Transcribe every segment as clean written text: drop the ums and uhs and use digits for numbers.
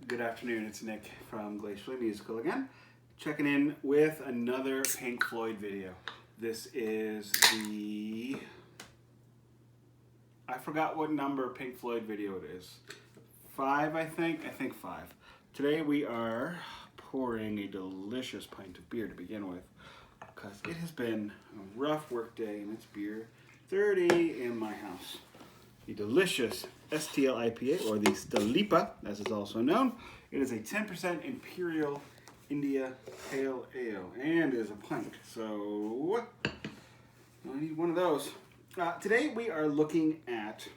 Good afternoon, it's Nick from Glacially Musical again, checking in with another Pink Floyd video. This is I forgot what number Pink Floyd video it is. 5, I think 5. Today we are pouring a delicious pint of beer to begin with, because it has been a rough work day and it's beer 30 in my house. The delicious STL IPA, or the Stalipa, as it's also known. It is a 10% Imperial India Pale Ale, and is a pint, so I need one of those. Today we are looking at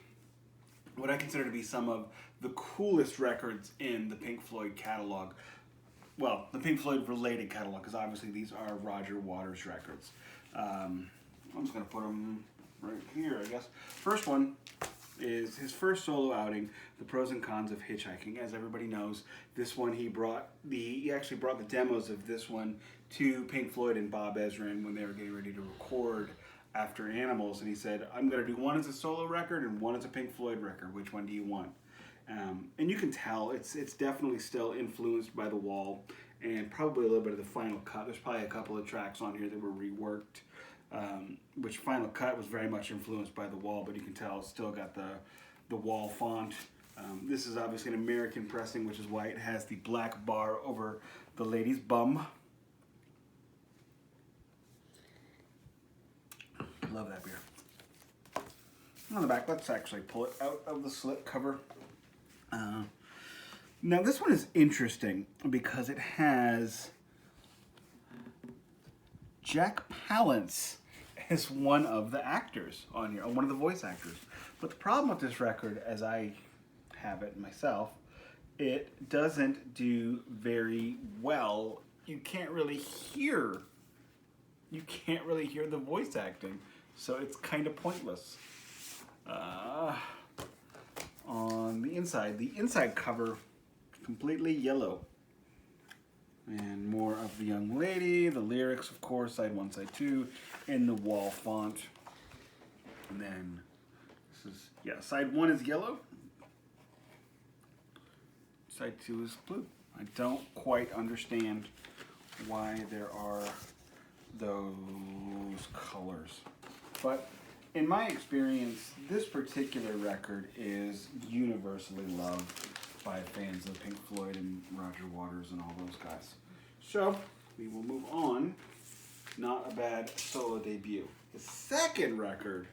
what I consider to be some of the coolest records in the Pink Floyd catalog. Well, the Pink Floyd related catalog, because obviously these are Roger Waters records. I'm just going to put them right here, I guess. First one is his first solo outing, The Pros and Cons of Hitchhiking. As everybody knows, this one he actually brought the demos of this one to Pink Floyd and Bob Ezrin when they were getting ready to record After Animals, and he said, I'm going to do one as a solo record and one as a Pink Floyd record. Which one do you want? And you can tell it's definitely still influenced by The Wall and probably a little bit of the Final Cut. There's probably a couple of tracks on here that were reworked. Which Final Cut was very much influenced by The Wall, but you can tell it's still got the Wall font. This is obviously an American pressing, which is why it has the black bar over the lady's bum. Love that beer. On the back, let's actually pull it out of the slip cover. Now this one is interesting because it has Jack Palance as one of the actors on here, one of the voice actors. But the problem with this record, as I have it myself, it doesn't do very well. You can't really hear the voice acting, so it's kind of pointless. On the inside cover, completely yellow. And more of the young lady, the lyrics, of course, side 1, side 2, in the Wall font. And then, side 1 is yellow, side 2 is blue. I don't quite understand why there are those colors. But in my experience, this particular record is universally loved by fans of Pink Floyd and Roger Waters and all those guys. So, we will move on. Not a bad solo debut. The second record,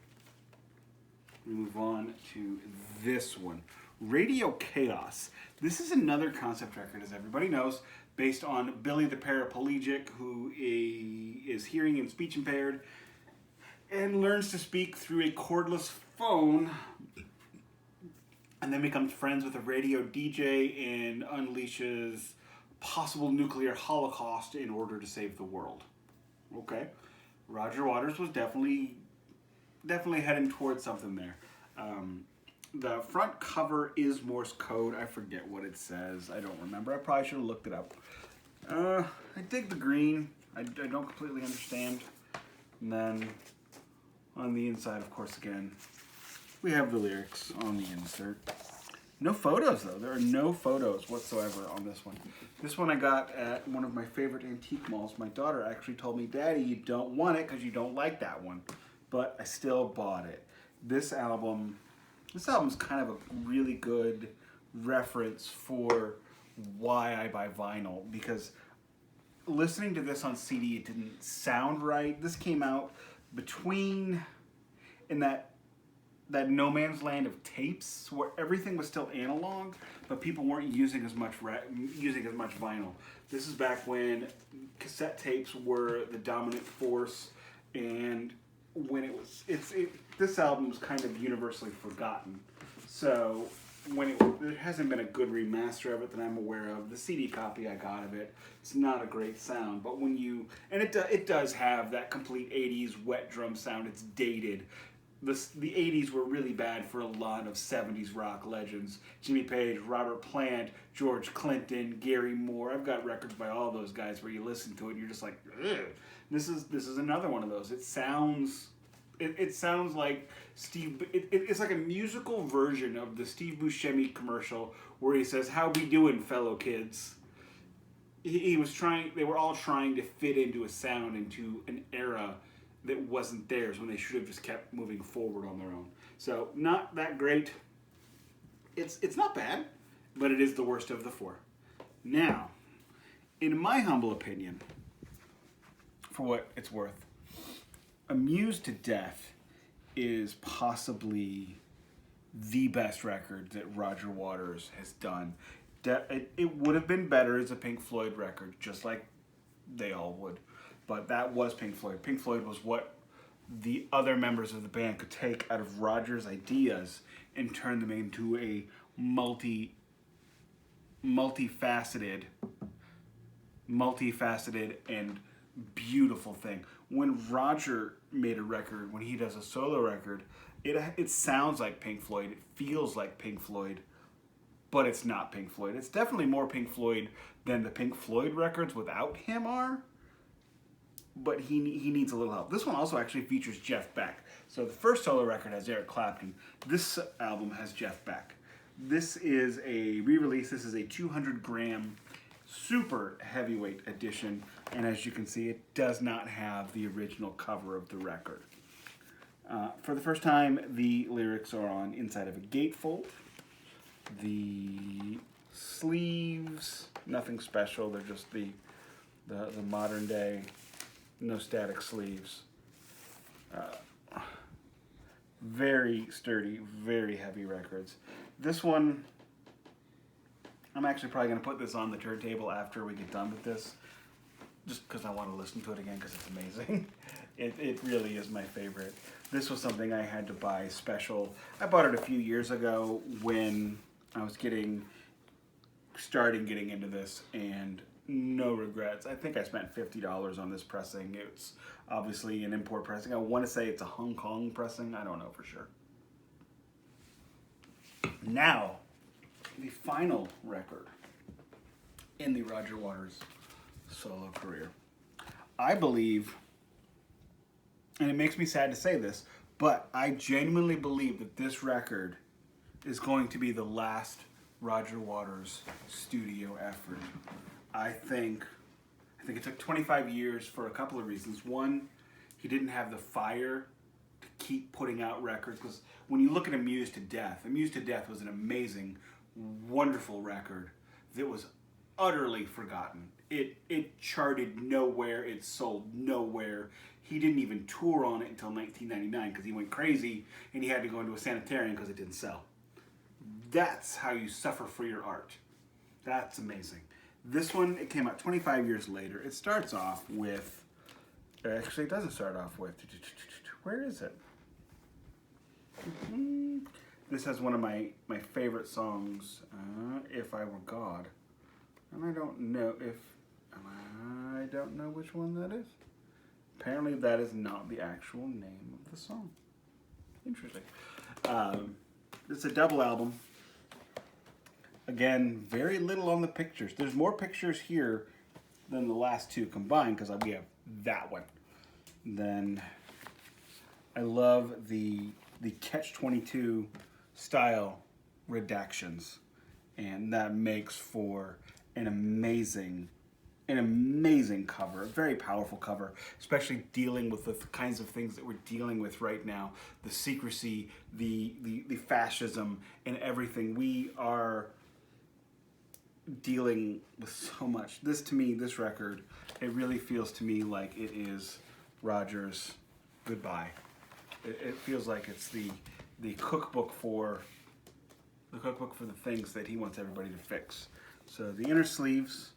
we move on to this one, Radio Chaos. This is another concept record, as everybody knows, based on Billy the Paraplegic, who is hearing and speech impaired and learns to speak through a cordless phone, and then becomes friends with a radio DJ and unleashes possible nuclear holocaust in order to save the world. Okay, Roger Waters was definitely heading towards something there. The front cover is Morse code. I forget what it says. I don't remember. I probably should have looked it up. I dig the green. I don't completely understand. And then on the inside, of course, again, we have the lyrics on the insert. No photos, though. There are no photos whatsoever on this one. This one I got at one of my favorite antique malls. My daughter actually told me, Daddy, you don't want it because you don't like that one. But I still bought it. This album's kind of a really good reference for why I buy vinyl, because listening to this on CD, it didn't sound right. This came out in that no man's land of tapes where everything was still analog, but people weren't using as much vinyl. This is back when cassette tapes were the dominant force, and when this album was kind of universally forgotten. So there hasn't been a good remaster of it that I'm aware of. The CD copy I got of it, it's not a great sound, but it does have that complete 80s wet drum sound. It's dated. The 80s were really bad for a lot of 70s rock legends. Jimmy Page, Robert Plant, George Clinton, Gary Moore. I've got records by all those guys where you listen to it and you're just like, ugh. This is another one of those. It sounds It sounds like Steve. It's like a musical version of the Steve Buscemi commercial where he says, "How we doing, fellow kids?" He was trying. They were all trying to fit into a sound, into an era that wasn't theirs, when they should have just kept moving forward on their own. So not that great. It's not bad, but it is the worst of the four. Now, in my humble opinion, for what it's worth, Amused to Death is possibly the best record that Roger Waters has done. It would have been better as a Pink Floyd record, just like they all would. But that was Pink Floyd. Pink Floyd was what the other members of the band could take out of Roger's ideas and turn them into a multifaceted and beautiful thing. When Roger made a record, when he does a solo record, it sounds like Pink Floyd, it feels like Pink Floyd, but it's not Pink Floyd. It's definitely more Pink Floyd than the Pink Floyd records without him are, but he needs a little help. This one also actually features Jeff Beck. So the first solo record has Eric Clapton. This album has Jeff Beck. This is a re-release. This is a 200-gram super heavyweight edition, and as you can see, it does not have the original cover of the record. For the first time, the lyrics are on inside of a gatefold. The sleeves, nothing special. They're just the modern day, no static sleeves. Very sturdy, very heavy records. This one, I'm actually probably going to put this on the turntable after we get done with this, just because I want to listen to it again because it's amazing. It really is my favorite. This was something I had to buy special. I bought it a few years ago when I was starting getting into this, and no regrets. I think I spent $50 on this pressing. It's obviously an import pressing. I want to say it's a Hong Kong pressing. I don't know for sure. Now, the final record in the Roger Waters solo career. I believe, and it makes me sad to say this, but I genuinely believe that this record is going to be the last Roger Waters studio effort. I think it took 25 years for a couple of reasons. One, he didn't have the fire to keep putting out records, because when you look at Amused to Death was an amazing, wonderful record that was utterly forgotten. It charted nowhere, it sold nowhere. He didn't even tour on it until 1999 because he went crazy and he had to go into a sanitarium because it didn't sell. That's how you suffer for your art. That's amazing. This one, it came out 25 years later. It starts off with, actually it doesn't start off with, where is it? This has one of my favorite songs, If I Were God. And I don't know which one that is. Apparently that is not the actual name of the song. Interesting. It's a double album. Again, very little on the pictures. There's more pictures here than the last two combined because we have that one. Then I love the Catch-22 style redactions, and that makes for an amazing cover, a very powerful cover, especially dealing with the kinds of things that we're dealing with right now, the secrecy, the fascism, and everything. We are dealing with so much. This record, it really feels to me like it is Roger's goodbye. It feels like it's the cookbook for the things that he wants everybody to fix. So the inner sleeves,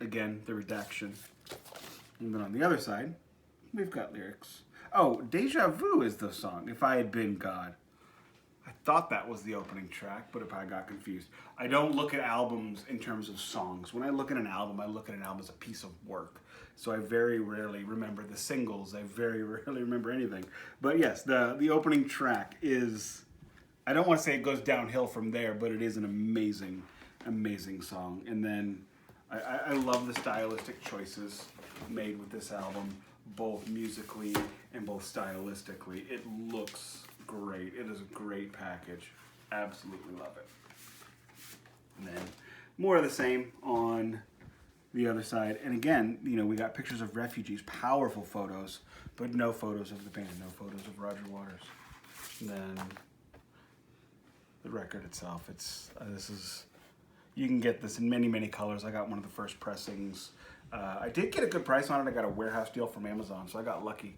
again, the redaction. And then on the other side, we've got lyrics. Oh, Deja Vu is the song, If I Had Been God. I thought that was the opening track, but I got confused. I don't look at albums in terms of songs. When I look at an album, I look at an album as a piece of work. So I very rarely remember the singles. I very rarely remember anything. But yes, the opening track is, I don't want to say it goes downhill from there, but it is an amazing, amazing song. And then I love the stylistic choices made with this album, both musically and both stylistically. It looks great. It is a great package. Absolutely love it. And then more of the same on the other side. And again, you know, we got pictures of refugees, powerful photos, but no photos of the band, no photos of Roger Waters. And then the record itself, this is, you can get this in many, many colors. I got one of the first pressings. I did get a good price on it. I got a warehouse deal from Amazon, so I got lucky.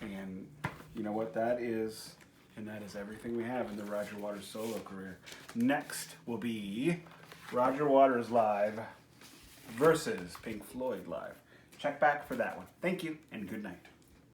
And you know what that is? And that is everything we have in the Roger Waters solo career. Next will be Roger Waters Live versus Pink Floyd Live. Check back for that one. Thank you, and good night.